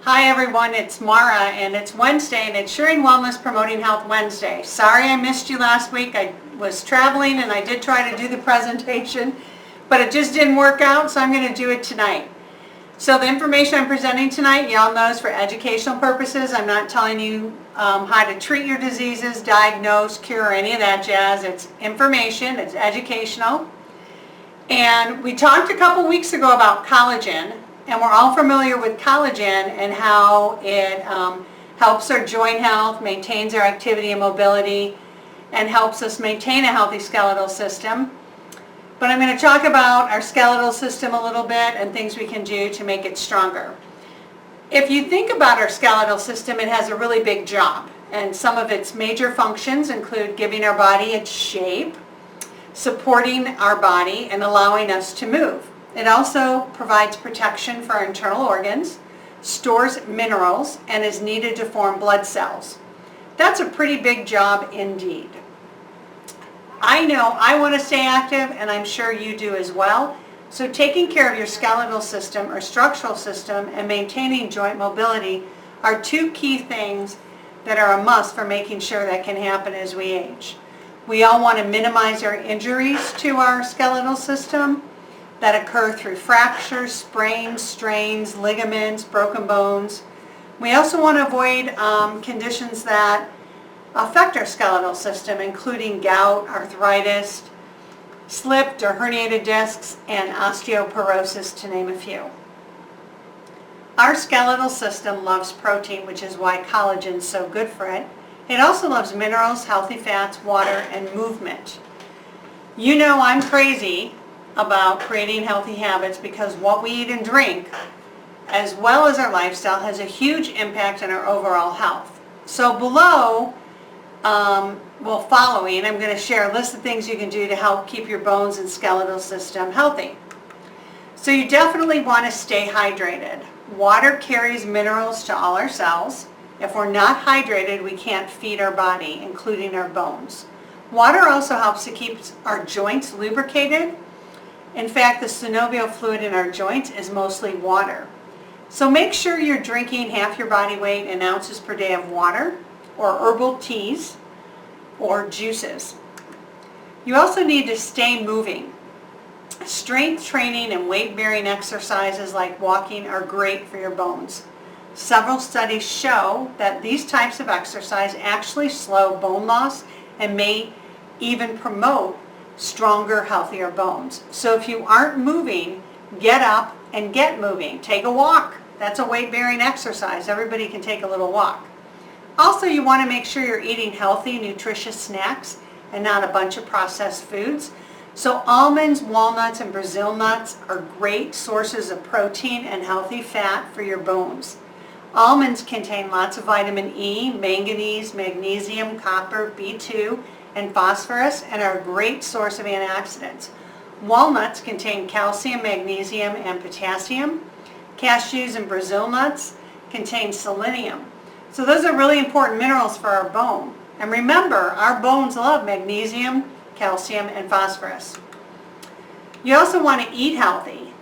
Hi everyone, it's Mara and it's Wednesday and it's Sharing Wellness Promoting Health Wednesday. Sorry I missed you last week. I was traveling and I did try to do the presentation, but it just didn't work out, so I'm going to do it tonight. So the information I'm presenting tonight, y'all know, is for educational purposes. I'm not telling you how to treat your diseases, diagnose, cure, any of that jazz. It's information, it's educational. And we talked a couple weeks ago about collagen. And we're all familiar with collagen and how it helps our joint health, maintains our activity and mobility, and helps us maintain a healthy skeletal system. But I'm going to talk about our skeletal system a little bit and things we can do to make it stronger. If you think about our skeletal system, it has a really big job. And some of its major functions include giving our body its shape, supporting our body, and allowing us to move. It also provides protection for our internal organs, stores minerals, and is needed to form blood cells. That's a pretty big job indeed. I know I want to stay active, and I'm sure you do as well. So taking care of your skeletal system or structural system and maintaining joint mobility are two key things that are a must for making sure that can happen as we age. We all want to minimize our injuries to our skeletal system that occur through fractures, sprains, strains, ligaments, broken bones. We also want to avoid conditions that affect our skeletal system, including gout, arthritis, slipped or herniated discs, and osteoporosis, to name a few. Our skeletal system loves protein, which is why collagen is so good for it. It also loves minerals, healthy fats, water, and movement. You know I'm crazy about creating healthy habits because what we eat and drink, as well as our lifestyle, has a huge impact on our overall health. So below, following, I'm going to share a list of things you can do to help keep your bones and skeletal system healthy. So you definitely want to stay hydrated. Water carries minerals to all our cells. If we're not hydrated, we can't feed our body, including our bones. Water also helps to keep our joints lubricated. In fact, the synovial fluid in our joints is mostly water. So make sure you're drinking half your body weight in ounces per day of water or herbal teas or juices. You also need to stay moving. Strength training and weight-bearing exercises like walking are great for your bones. Several studies show that these types of exercise actually slow bone loss and may even promote stronger, healthier bones. So if you aren't moving, get up and get moving. Take a walk. That's a weight-bearing exercise. Everybody can take a little walk. Also, you want to make sure you're eating healthy, nutritious snacks and not a bunch of processed foods. So almonds, walnuts, and Brazil nuts are great sources of protein and healthy fat for your bones. Almonds contain lots of vitamin E, manganese, magnesium, copper, B2, and phosphorus, and are a great source of antioxidants. Walnuts contain calcium, magnesium, and potassium. Cashews and Brazil nuts contain selenium. So those are really important minerals for our bone. And remember, our bones love magnesium, calcium, and phosphorus. You also want to eat healthy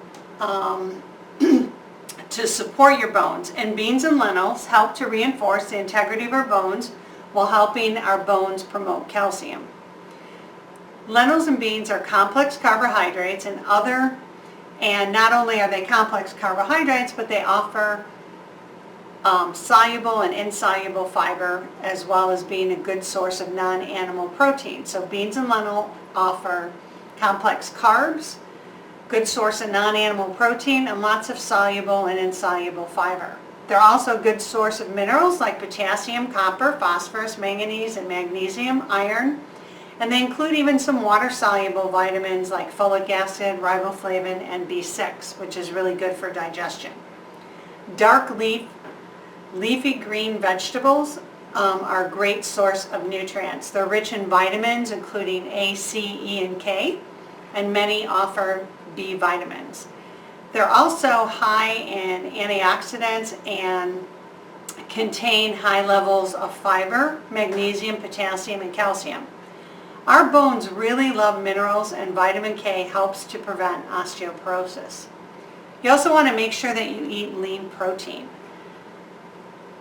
to support your bones. And beans and lentils help to reinforce the integrity of our bones while helping our bones promote calcium. Lentils and beans are complex carbohydrates and not only are they complex carbohydrates, but they offer soluble and insoluble fiber, as well as being a good source of non-animal protein. So beans and lentils offer complex carbs, good source of non-animal protein, and lots of soluble and insoluble fiber. They're also a good source of minerals like potassium, copper, phosphorus, manganese, and magnesium, iron. And they include even some water-soluble vitamins like folic acid, riboflavin, and B6, which is really good for digestion. Dark leafy green vegetables are a great source of nutrients. They're rich in vitamins, including A, C, E, and K, and many offer B vitamins. They're also high in antioxidants and contain high levels of fiber, magnesium, potassium, and calcium. Our bones really love minerals, and vitamin K helps to prevent osteoporosis. You also want to make sure that you eat lean protein.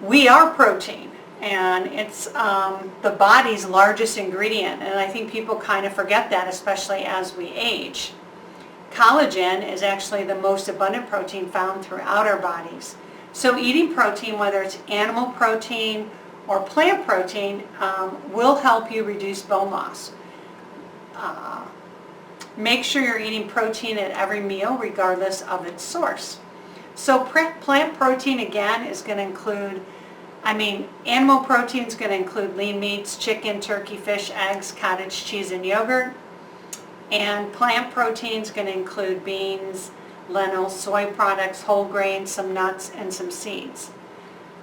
We are protein, and it's the body's largest ingredient, and I think people kind of forget that, especially as we age. Collagen is actually the most abundant protein found throughout our bodies. So eating protein, whether it's animal protein or plant protein, will help you reduce bone loss. Make sure you're eating protein at every meal, regardless of its source. So plant protein, again, is going to include, animal protein is going to include lean meats, chicken, turkey, fish, eggs, cottage cheese, and yogurt. And plant protein is going to include beans, lentils, soy products, whole grains, some nuts, and some seeds.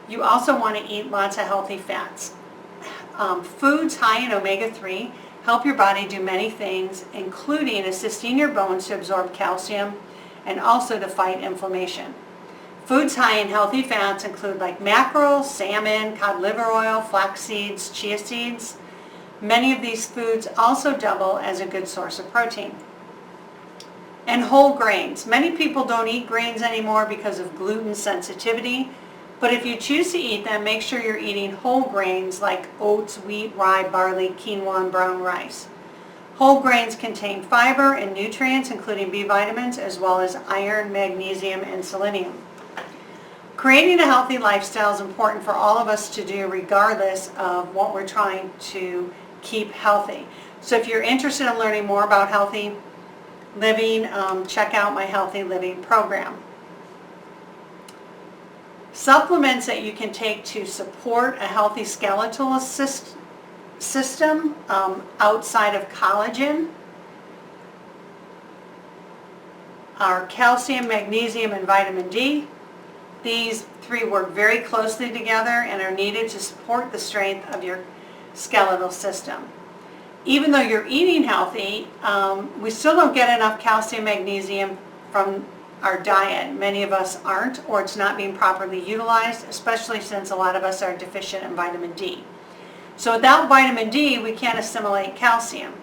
You also want to eat lots of healthy fats. Foods high in omega-3 help your body do many things, including assisting your bones to absorb calcium and also to fight inflammation. Foods high in healthy fats include like mackerel, salmon, cod liver oil, flax seeds, chia seeds. Many of these foods also double as a good source of protein. And whole grains. Many people don't eat grains anymore because of gluten sensitivity, but if you choose to eat them, make sure you're eating whole grains like oats, wheat, rye, barley, quinoa, and brown rice. Whole grains contain fiber and nutrients, including B vitamins, as well as iron, magnesium, and selenium. Creating a healthy lifestyle is important for all of us to do, regardless of what we're trying to keep healthy. So if you're interested in learning more about healthy living, check out my Healthy Living program. Supplements that you can take to support a healthy skeletal system outside of collagen are calcium, magnesium, and vitamin D. These three work very closely together and are needed to support the strength of your skeletal system. Even though you're eating healthy, we still don't get enough calcium, magnesium from our diet. Many of us aren't, or it's not being properly utilized, especially since a lot of us are deficient in vitamin D. So without vitamin D, we can't assimilate calcium.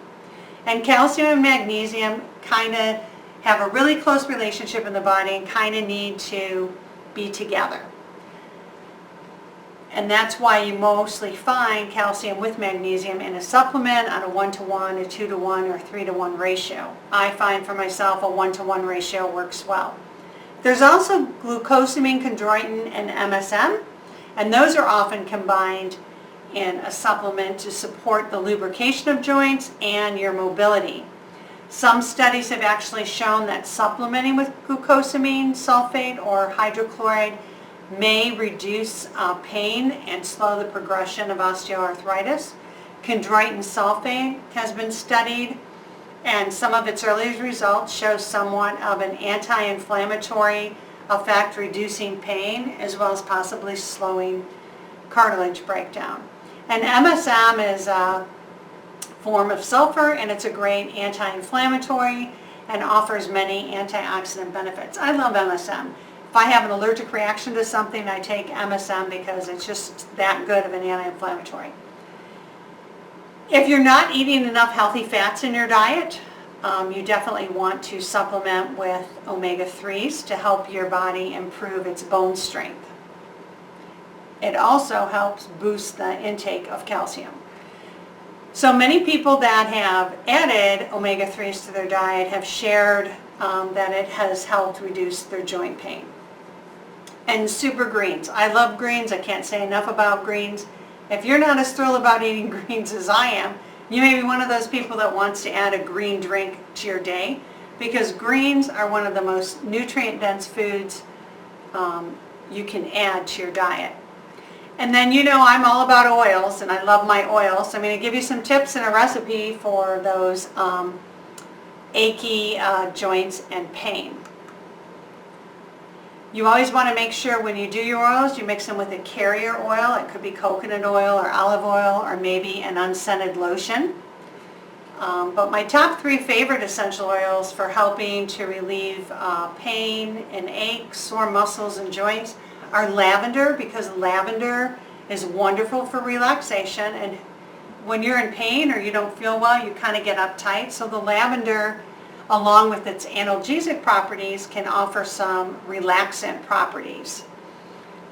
And calcium and magnesium kind of have a really close relationship in the body and kind of need to be together. And that's why you mostly find calcium with magnesium in a supplement on a 1-to-1, a 2-to-1, or 3-to-1 ratio. I find for myself a 1-to-1 ratio works well. There's also glucosamine, chondroitin, and MSM, and those are often combined in a supplement to support the lubrication of joints and your mobility. Some studies have actually shown that supplementing with glucosamine sulfate or hydrochloride may reduce pain and slow the progression of osteoarthritis. Chondroitin sulfate has been studied, and some of its early results show somewhat of an anti-inflammatory effect, reducing pain as well as possibly slowing cartilage breakdown. And MSM is a form of sulfur, and it's a great anti-inflammatory and offers many antioxidant benefits. I love MSM. If I have an allergic reaction to something, I take MSM because it's just that good of an anti-inflammatory. If you're not eating enough healthy fats in your diet, you definitely want to supplement with omega-3s to help your body improve its bone strength. It also helps boost the intake of calcium. So many people that have added omega-3s to their diet have shared that it has helped reduce their joint pain. And super greens. I love greens. I can't say enough about greens. If you're not as thrilled about eating greens as I am, you may be one of those people that wants to add a green drink to your day, because greens are one of the most nutrient-dense foods you can add to your diet. And then I'm all about oils, and I love my oils. So I'm going to give you some tips and a recipe for those achy joints and pain. You always want to make sure when you do your oils, you mix them with a carrier oil. It could be coconut oil or olive oil or maybe an unscented lotion. But my top 3 favorite essential oils for helping to relieve pain and aches, sore muscles and joints are lavender, because lavender is wonderful for relaxation. And when you're in pain or you don't feel well, you kind of get uptight. So the lavender, along with its analgesic properties, can offer some relaxant properties.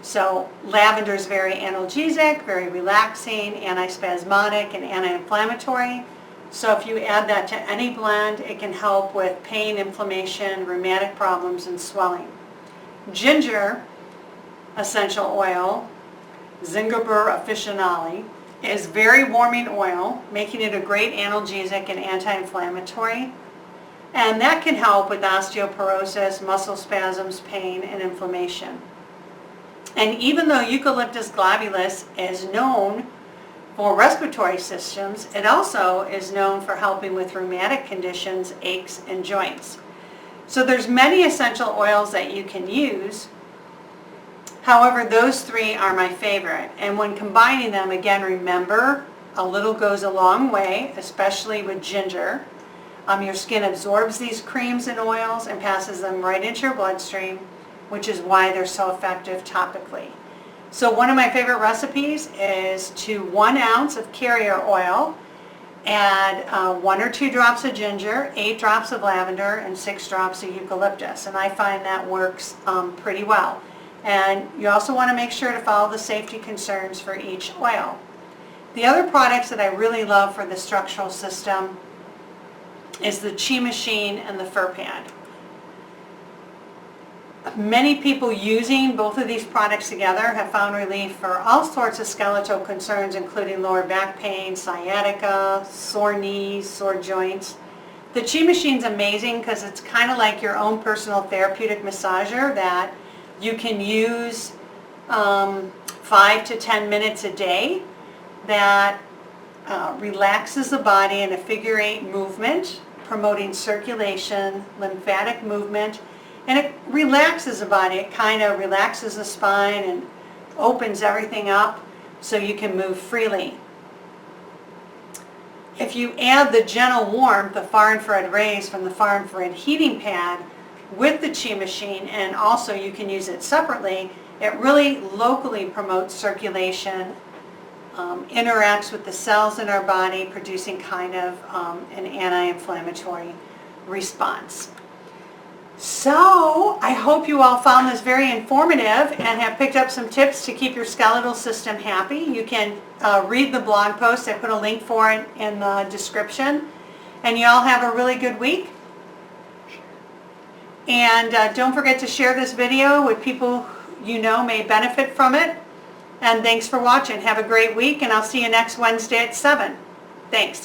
So lavender is very analgesic, very relaxing, antispasmodic, and anti-inflammatory. So if you add that to any blend, it can help with pain, inflammation, rheumatic problems, and swelling. Ginger essential oil, Zingiber officinale, is very warming oil, making it a great analgesic and anti-inflammatory. And that can help with osteoporosis, muscle spasms, pain, and inflammation. And even though Eucalyptus globulus is known for respiratory systems, it also is known for helping with rheumatic conditions, aches, and joints. So there's many essential oils that you can use. However, those three are my favorite. And when combining them, again, remember, a little goes a long way, especially with ginger. Your skin absorbs these creams and oils and passes them right into your bloodstream, which is why they're so effective topically. So one of my favorite recipes is to 1 ounce of carrier oil, add 1 or 2 drops of ginger, 8 drops of lavender, and 6 drops of eucalyptus. And I find that works pretty well. And you also want to make sure to follow the safety concerns for each oil. The other products that I really love for the structural system is the Chi Machine and the Fur Pad. Many people using both of these products together have found relief for all sorts of skeletal concerns, including lower back pain, sciatica, sore knees, sore joints. The Chi Machine's amazing because it's kind of like your own personal therapeutic massager that you can use 5 to 10 minutes a day, that relaxes the body in a figure-8 movement, promoting circulation, lymphatic movement, and it relaxes the body. It kind of relaxes the spine and opens everything up so you can move freely. If you add the gentle warmth, the far infrared rays from the far infrared heating pad with the Chi Machine, and also you can use it separately, it really locally promotes circulation, interacts with the cells in our body, producing kind of an anti-inflammatory response. So I hope you all found this very informative and have picked up some tips to keep your skeletal system happy. You can read the blog post. I put a link for it in the description. And you all have a really good week. And don't forget to share this video with people you know may benefit from it. And thanks for watching. Have a great week, and I'll see you next Wednesday at 7. Thanks.